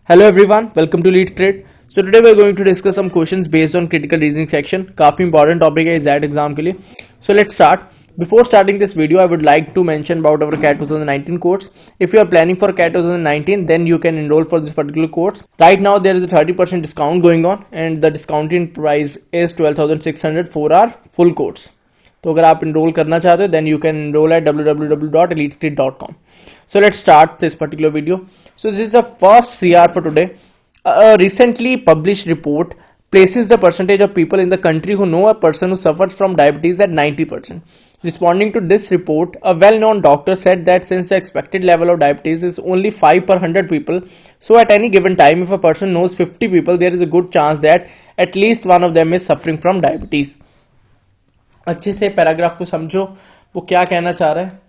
Hello everyone, welcome to Lead Trade. So today we are going to discuss some questions based on critical reasoning section. काफी important topic है exact exam के लिए. So let's start. Before starting this video, I would like to mention about our CAT 2019 course. If you are planning for CAT 2019, then you can enroll for this particular course. Right now there is a 30% discount going on, and the discounting price is 12,600 for our full course. तो अगर आप enroll करना चाहते हो then you can enroll at www.elitestreet.com. So let's start this particular video. So this is the first CR for today. A recently published report places the percentage of people in the country who know a person who suffers from diabetes at 90%. Responding to this report, a well-known doctor said that since the expected level of diabetes is only 5 per 100 people, so at any given time if a person knows 50 people, there is a good chance that at least one of them is suffering from diabetes. अच्छे से paragraph को समझो, वो क्या कहना चाह रहा है.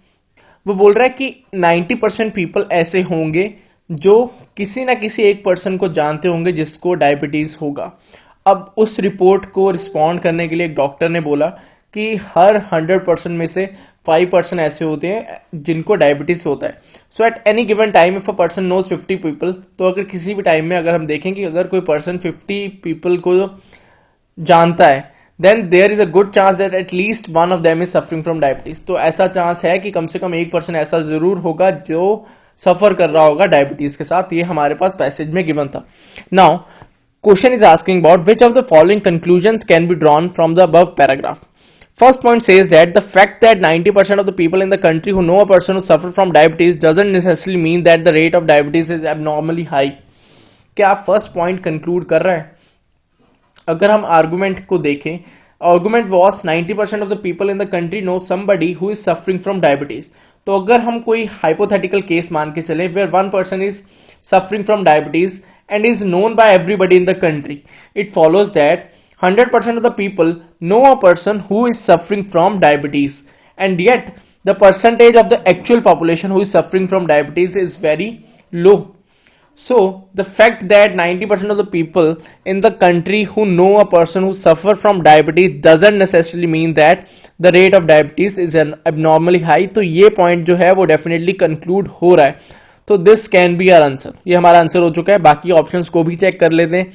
वो बोल रहा है कि 90% पीपल ऐसे होंगे जो किसी ना किसी एक पर्सन को जानते होंगे जिसको डायबिटीज होगा. अब उस रिपोर्ट को रिस्पॉन्ड करने के लिए एक डॉक्टर ने बोला कि हर 100% में से 5% ऐसे होते हैं जिनको डायबिटीज होता है. So at any given time if a person knows 50 people, तो अगर किसी भी टाइम में अगर हम देखें कि अगर कोई पर्सन 50 पीपल को जानता है, then there is a good chance that at least one of them is suffering from diabetes. तो ऐसा चांस है कि कम से कम एक पर्सन ऐसा जरूर होगा जो सफर कर रहा होगा डायबिटीज के साथ. ये हमारे पास पैसेज में गिवन था. Now question is asking about which of the following conclusions can be drawn from the above paragraph. First point says that the fact that 90% of the people in the country who know a person who suffer from diabetes doesn't necessarily mean that the rate of diabetes is abnormally high. क्या first point conclude कर रहा है? अगर हम argument को देखें, argument was 90% of the people in the country know somebody who is suffering from diabetes. तो अगर हम कोई हाइपोथेटिकल केस मान के चले where one person is suffering from diabetes and is known by everybody in the country, it follows that 100% of the people know a person who is suffering from diabetes, and yet the percentage of the actual population who is suffering from diabetes is very low. So the fact that 90% of the people in the country who know a person who suffer from diabetes doesn't necessarily mean that the rate of diabetes is abnormally high. तो ये point जो है वो definitely conclude हो रहा है. तो this can be our answer. ये हमारा आंसर हो चुका है. बाकी ऑप्शंस को भी चेक कर लेते हैं.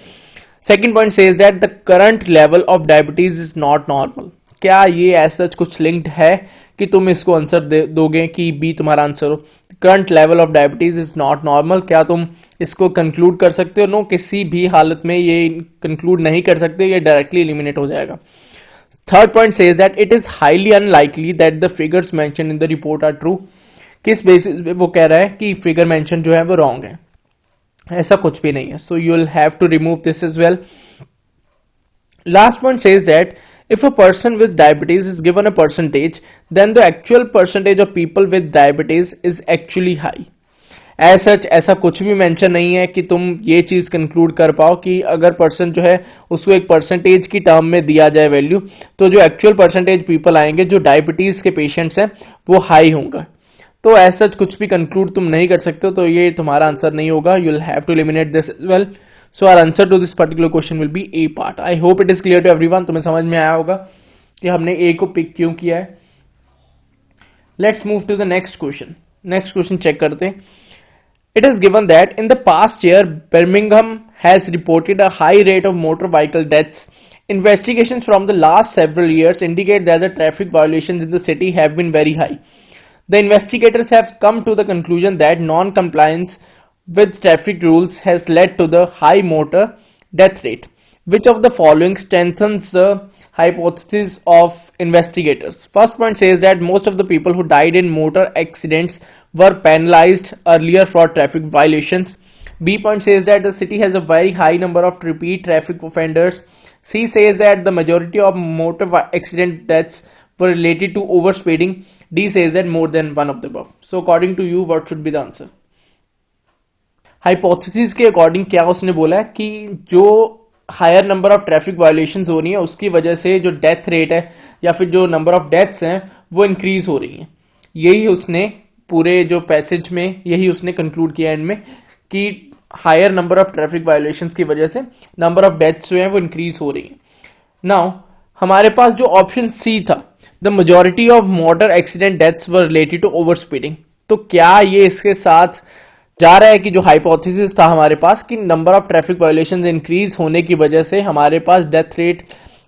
Second point says that the current level of diabetes is not normal. क्या ये ऐसा कुछ लिंक्ड है कि तुम इसको आंसर दोगे कि बी तुम्हारा आंसर हो? Current level of diabetes is not normal. क्या तुम इसको कंक्लूड कर सकते हो? नो, किसी भी हालत में ये कंक्लूड नहीं कर सकते, ये डायरेक्टली एलिमिनेट हो जाएगा. Third point says that it is highly unlikely that the figures mention in the report are true. किस बेसिस पे वो कह रहा है कि फिगर मेंशन जो है वो रॉन्ग है? ऐसा कुछ भी नहीं है. So you will have to remove this as well. Last point says that if a person with diabetes is given a percentage, then the actual percentage of people with diabetes is actually high. As such, ऐसा कुछ भी mention नहीं है कि तुम ये चीज conclude कर पाओ कि अगर पर्सन जो है उसको एक परसेंटेज की टर्म में दिया जाए वैल्यू, तो जो एक्चुअल परसेंटेज पीपल आएंगे जो डायबिटीज के पेशेंट्स हैं वो हाई होंगे. तो ऐसा कुछ भी कंक्लूड तुम नहीं कर सकते हो, तो ये तुम्हारा आंसर नहीं होगा. You will have to eliminate this as well. So our answer to this particular question will be A part. I hope it is clear to everyone. तुम्हें समझ में आया होगा कि हमने A को पिक क्यों किया है. Let's move to the next question. Next question check करते हैं. It is given that in the past year, Birmingham has reported a high rate of motor vehicle deaths. Investigations from the last several years indicate that the traffic violations in the city have been very high. The investigators have come to the conclusion that non-compliance with traffic rules has led to the high motor death rate. Which of the following strengthens the hypothesis of investigators? First point says that most of the people who died in motor accidents were penalized earlier for traffic violations. B point says that the city has a very high number of repeat traffic offenders. C says that the majority of motor accident deaths were related to overspeeding. D says that more than one of the above. So according to you, what should be the answer? Hypothesis के according क्या उसने बोला है कि जो higher number of traffic violations हो रही है उसकी वजह से जो डेथ रेट है या फिर जो नंबर ऑफ डेथ्स हैं वो इंक्रीज हो रही हैं. यही उसने पूरे जो पैसेज में यही उसने कंक्लूड किया इनमें कि higher number of traffic violations की वजह से नंबर ऑफ डेथ्स जो है वो इंक्रीज हो रही है. नाउ हमारे पास जो ऑप्शन सी था, the majority of motor accident deaths were related to over speeding, तो क्या ये इसके साथ जा रहा है कि जो हाइपोथेसिस था हमारे पास कि number of traffic violations increase होने की वजह से हमारे पास डेथ रेट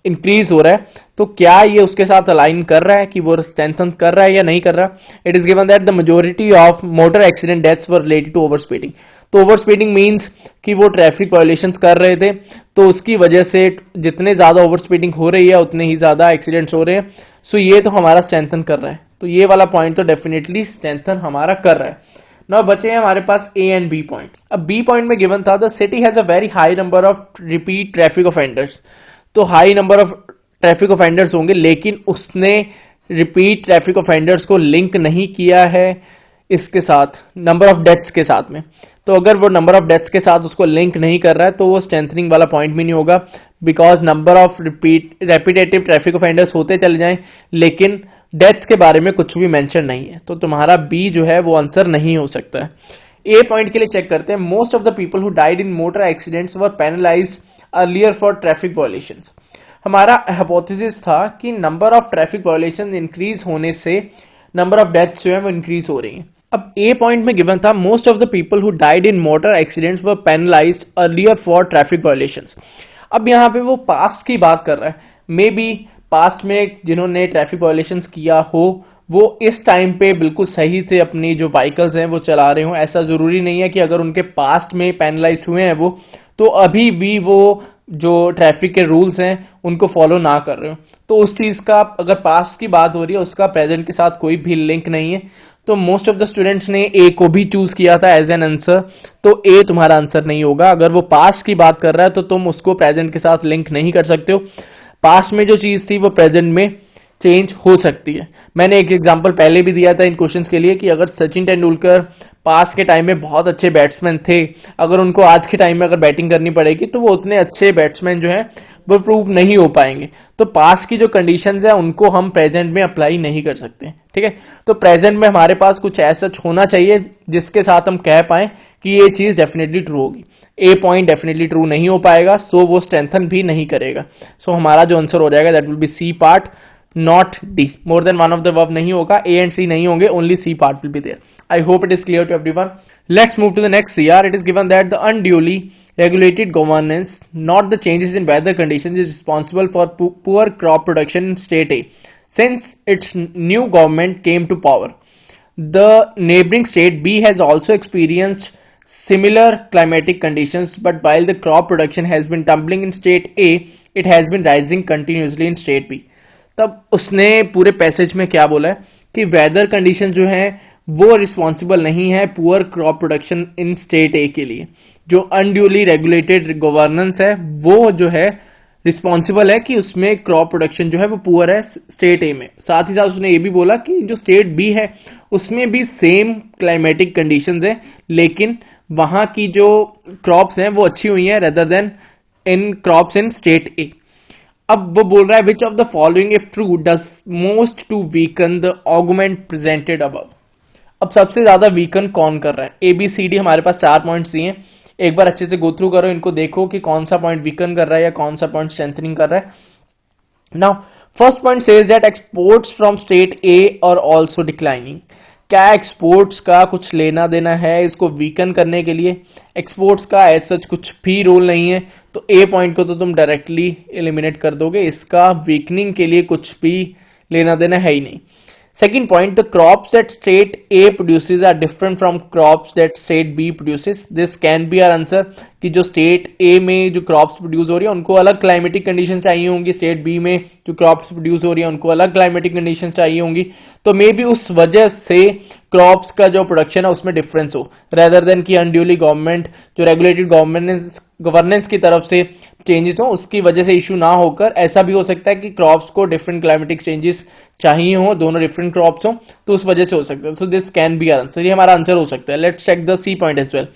इंक्रीज हो रहा है, तो क्या ये उसके साथ अलाइन कर रहा है कि वो स्ट्रेंथन कर रहा है या नहीं कर रहा? It is given that the majority of motor accident deaths were related to over speeding. तो ओवर स्पीडिंग मीन्स कि वो ट्रैफिक वायोलेशंस कर रहे थे, तो उसकी वजह से जितने ज्यादा ओवर स्पीडिंग हो रही है उतने ही ज्यादा एक्सीडेंट्स हो रहे हैं। सो ये तो हमारा स्ट्रेंथन कर रहा है, तो ये वाला पॉइंट तो डेफिनेटली स्ट्रेंथन हमारा कर रहा है। नाउ बचे हैं हमारे पास ए एंड बी पॉइंट। अब बी पॉइंट में गिवन था the city has a very high number of repeat traffic offenders. तो high number of traffic offenders होंगे, लेकिन उसने रिपीट ट्रैफिक ऑफेंडर्स को लिंक नहीं किया है इसके साथ नंबर ऑफ डेथ्स के साथ में। तो अगर वो नंबर ऑफ डेथ्स के साथ उसको लिंक नहीं कर रहा है तो वो स्ट्रेंथनिंग वाला पॉइंट भी नहीं होगा, because number of repetitive traffic offenders होते चले जाएं लेकिन डेथ्स के बारे में कुछ भी मेंशन नहीं है, तो तुम्हारा बी जो है वो आंसर नहीं हो सकता है। ए पॉइंट के लिए चेक करते हैं। Most of the people who died in motor accidents were penalised earlier for traffic violations. हमारा हाइपोथेसिस था कि number of traffic violation increase होने से नंबर ऑफ डेथ्स जो है वो इंक्रीज हो रही हैं। अब ए पॉइंट में गिवन था most of the people who died in motor accidents were penalised earlier for traffic violations. अब यहाँ पे वो पास्ट की बात कर रहा है, मे बी पास्ट में जिन्होंने ट्रैफिक वायोलेशंस किया हो वो इस टाइम पे बिल्कुल सही थे, अपनी जो व्हीकल्स हैं वो चला रहे हो। ऐसा जरूरी नहीं है कि अगर उनके पास्ट में पेनलाइज्ड हुए हैं वो तो अभी भी वो जो ट्रैफिक के रूल्स हैं उनको फॉलो ना कर रहे हो। तो उस चीज का अगर पास्ट की बात हो रही है उसका प्रेजेंट के साथ कोई भी लिंक नहीं है। तो मोस्ट ऑफ द स्टूडेंट्स ने ए को भी चूज किया था एज एन आंसर, तो ए तुम्हारा आंसर नहीं होगा। अगर वो पास्ट की बात कर रहा है तो तुम उसको प्रेजेंट के साथ लिंक नहीं कर सकते हो। पास्ट में जो चीज थी वो प्रेजेंट में चेंज हो सकती है। मैंने एक एग्जांपल पहले भी दिया था इन क्वेश्चंस के लिए कि अगर सचिन तेंदुलकर पास्ट के टाइम में बहुत अच्छे बैट्समैन थे, अगर उनको आज के टाइम में अगर बैटिंग करनी पड़ेगी तो वो उतने अच्छे बैट्समैन जो हैं वो प्रूव नहीं हो पाएंगे। तो पास्ट की जो कंडीशंस है उनको हम प्रेजेंट में अप्लाई नहीं कर सकते, ठीक है। तो प्रेजेंट में हमारे पास कुछ ऐसा होना चाहिए जिसके साथ हम कह पाए कि ये चीज डेफिनेटली ट्रू होगी। ए पॉइंट डेफिनेटली ट्रू नहीं हो पाएगा, सो वो स्ट्रेंथन भी नहीं करेगा। सो हमारा जो आंसर हो जाएगा that will be C part, not D. More than one of the verb नहीं होगा, ए एंड सी नहीं होंगे, only C part will be there. I hope it is clear to everyone. Let's move to the next CR. It is given that the unduly regulated governance, not the changes in weather conditions, is responsible for poor crop production in state A since its new government came to power. The neighboring state B has also experienced similar climatic conditions, but while the crop production has been tumbling in state A, it has been rising continuously in state B. तब उसने पूरे passage में क्या बोला है कि weather condition जो है वो रिस्पॉन्सिबल नहीं है poor crop production in state A के लिए। जो अनड्यूली रेगुलेटेड गवर्नेंस है वो जो है रिस्पॉन्सिबल है कि उसमें क्रॉप प्रोडक्शन जो है वो पुअर है स्टेट ए में। साथ ही साथ उसने ये भी बोला कि जो स्टेट बी है उसमें भी सेम क्लाइमेटिक कंडीशंस है, लेकिन वहां की जो क्रॉप्स हैं वो अच्छी हुई हैं rather than in crops in state A. अब वो बोल रहा है which of the following if true does most to weaken the argument presented above. अब सबसे ज्यादा वीकन कौन कर रहा है? ए बी सी डी हमारे पास 4 पॉइंट्स दिए हैं, एक बार अच्छे से गो थ्रू करो, इनको देखो कि कौन सा पॉइंट वीकन कर रहा है या कौन सा पॉइंट स्ट्रेंथनिंग कर रहा है। Now first point says that exports from state A और आल्सो डिक्लाइनिंग। क्या एक्सपोर्ट्स का कुछ लेना देना है इसको वीकन करने के लिए? एक्सपोर्ट्स का एज सच कुछ भी रोल नहीं है, तो ए पॉइंट को तो तुम डायरेक्टली एलिमिनेट कर दोगे, इसका वीकनिंग के लिए कुछ भी लेना देना है ही नहीं। Second point, the crops that state A produces are different from crops that state B produces. This can be our answer कि जो state A में जो crops produce हो रही है उनको अलग climatic conditions चाहिए होंगी, state B में जो crops produce हो रही है उनको अलग climatic conditions चाहिए होंगी, तो मे बी उस वजह से क्रॉप्स का जो प्रोडक्शन है उसमें डिफरेंस हो, रेदर देन कि अनड्यूली गवर्नमेंट जो रेगुलेटेड गवर्नेंस की तरफ से चेंजेस हो उसकी वजह से इशू ना होकर ऐसा भी हो सकता है कि क्रॉप्स को डिफरेंट क्लाइमेटिक चेंजेस चाहिए हो, दोनों डिफरेंट क्रॉप्स हो, तो उस वजह से हो सकता है। So this can be answer, ये हमारा आंसर हो सकता है। Let's check the C point as well.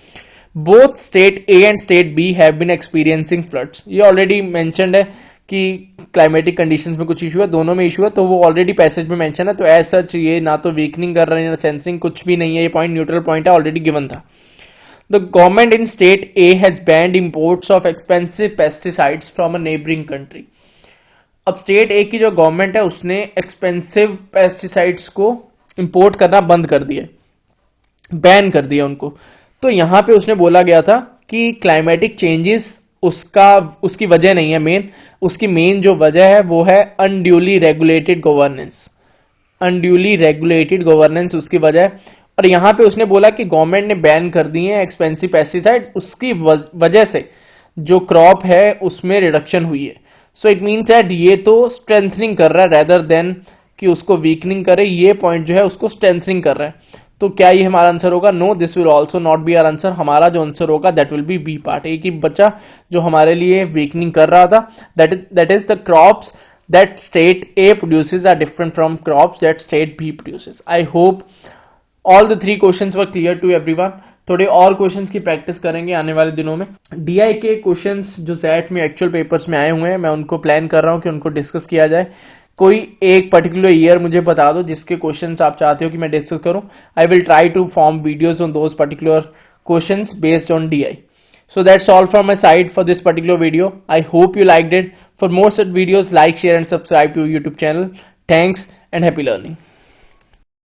Both state A and state B have been experiencing floods. ये ऑलरेडी मेंशन्ड है कि क्लाइमेटिक कंडीशंस में कुछ इशू है, दोनों में इशू है, तो वो ऑलरेडी पैसेज में मेंशन है, तो एज सच ये ना तो वीकनिंग कर रहे हैं ना सेंसरिंग, कुछ भी नहीं है, ये पॉइंट न्यूट्रल पॉइंट है, ऑलरेडी गिवन था। The government in state A has banned imports of expensive pesticides from a neighbouring country. अब स्टेट ए की जो गवर्नमेंट है उसने एक्सपेंसिव पेस्टिसाइड्स को इंपोर्ट करना बंद कर दिया, बैन कर दिया उनको। तो यहाँ पे उसने बोला गया था कि क्लाइमेटिक चेंजेस उसकी वजह नहीं है, उसकी मेन जो वजह है वो है अनड्यूली रेगुलेटेड गवर्नेंस उसकी वजह है। और यहाँ पे उसने बोला कि गवर्नमेंट ने बैन कर दी है एक्सपेंसिव पेस्टिसाइड, उसकी वजह से जो क्रॉप है उसमें रिडक्शन हुई है। सो इट मीन्स दैट ये तो स्ट्रेंथनिंग कर रहा है रेदर देन कि उसको वीकनिंग करे, ये पॉइंट जो है उसको स्ट्रेंथनिंग कर रहा है। तो क्या ये हमारा आंसर होगा? No, this will also not be our answer. हमारा जो आंसर होगा that will be B part. एक ही बच्चा जो हमारे लिए वीकनिंग कर रहा था, that is the crops that state A produces are different from crops that state B produces. I hope all the 3 questions were clear to everyone. थोड़े और क्वेश्चंस की प्रैक्टिस करेंगे आने वाले दिनों में। डीआई के क्वेश्चंस जो सेट में एक्चुअल पेपर्स में आए हुए हैं, मैं उनको प्लान कर रहा हूं कि उनको डिस्कस किया जाए। कोई एक पर्टिकुलर ईयर मुझे बता दो जिसके क्वेश्चंस आप चाहते हो कि मैं डिस्कस करूं। I will try to form videos on those particular questions based on DI. So that's all from my side for this particular video. I hope you liked it. For more such videos, like, share and subscribe to our YouTube channel. Thanks and happy learning.